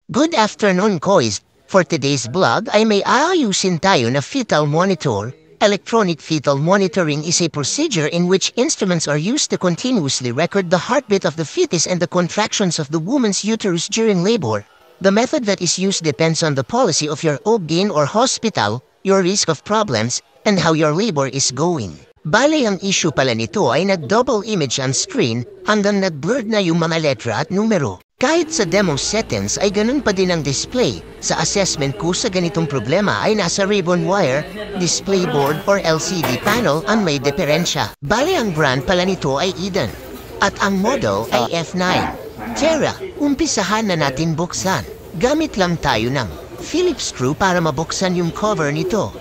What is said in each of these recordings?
Good afternoon, Kois. For today's vlog ay may aayusin tayo na fetal monitor. Electronic fetal monitoring is a procedure in which instruments are used to continuously record the heartbeat of the fetus and the contractions of the woman's uterus during labor. The method that is used depends on the policy of your OB-GYN or hospital, your risk of problems, and how your labor is going. Bale, ang issue pala nito ay nag-double image ang screen hanggang nag-blurred na yung mga letra at numero. Kahit sa demo settings ay ganun pa din ang display. Sa assessment ko sa ganitong problema ay nasa ribbon wire, display board or LCD panel ang may diferensya. Bale, ang brand pala nito ay Eden. At ang model ay F9. Tara, umpisahan na natin buksan. Gamit lang tayo ng Phillips screw para mabuksan yung cover nito.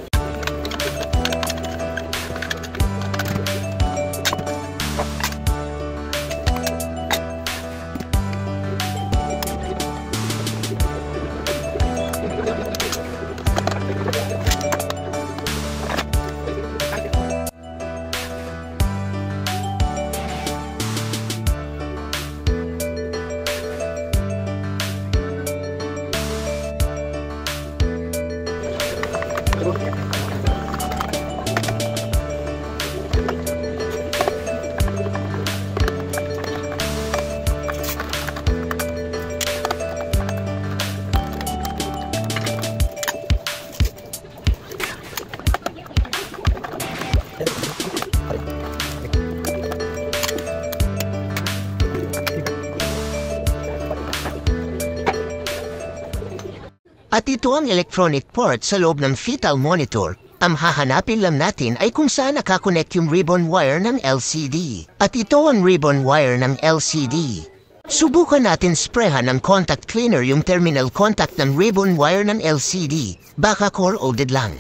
At ito ang electronic port sa loob ng fetal monitor. Ang hahanapin lang natin ay kung saan nakakonect yung ribbon wire ng LCD. At ito ang ribbon wire ng LCD. Subukan natin sprayhan ng contact cleaner yung terminal contact ng ribbon wire ng LCD. Baka corroded lang.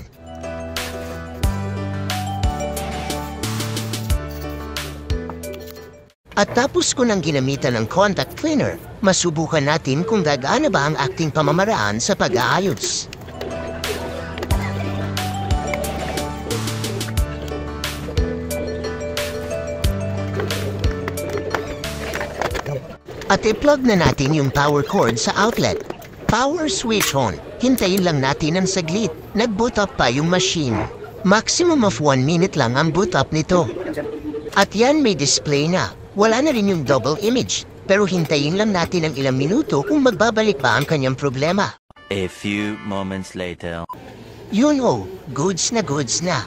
At tapos ko nang ginamitan ng contact cleaner, masubukan natin kung gagana ba ang aking pamamaraan sa pag-aayos. At i-plug na natin yung power cord sa outlet. Power switch on. Hintayin lang natin ang saglit. Nag-boot up pa yung machine. Maximum of 1 minute lang ang boot up nito. At yan, may display na. Wala na rin yung double image, pero hintayin lang natin ang ilang minuto kung magbabalik ba ang kanyang problema. A few moments later. Yun goods na.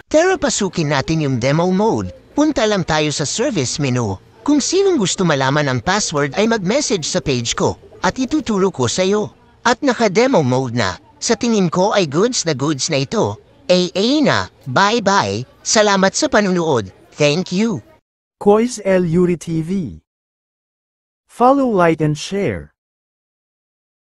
Tara, pasukin natin yung demo mode. Punta lang tayo sa service menu. Kung sinong gusto malaman ang password ay mag-message sa page ko at ituturo ko sa iyo. At naka-demo mode na. Sa tingin ko ay goods na ito. AA na. Bye-bye. Salamat sa panunood. Thank you. Kois El Yuri TV. Follow, like and share.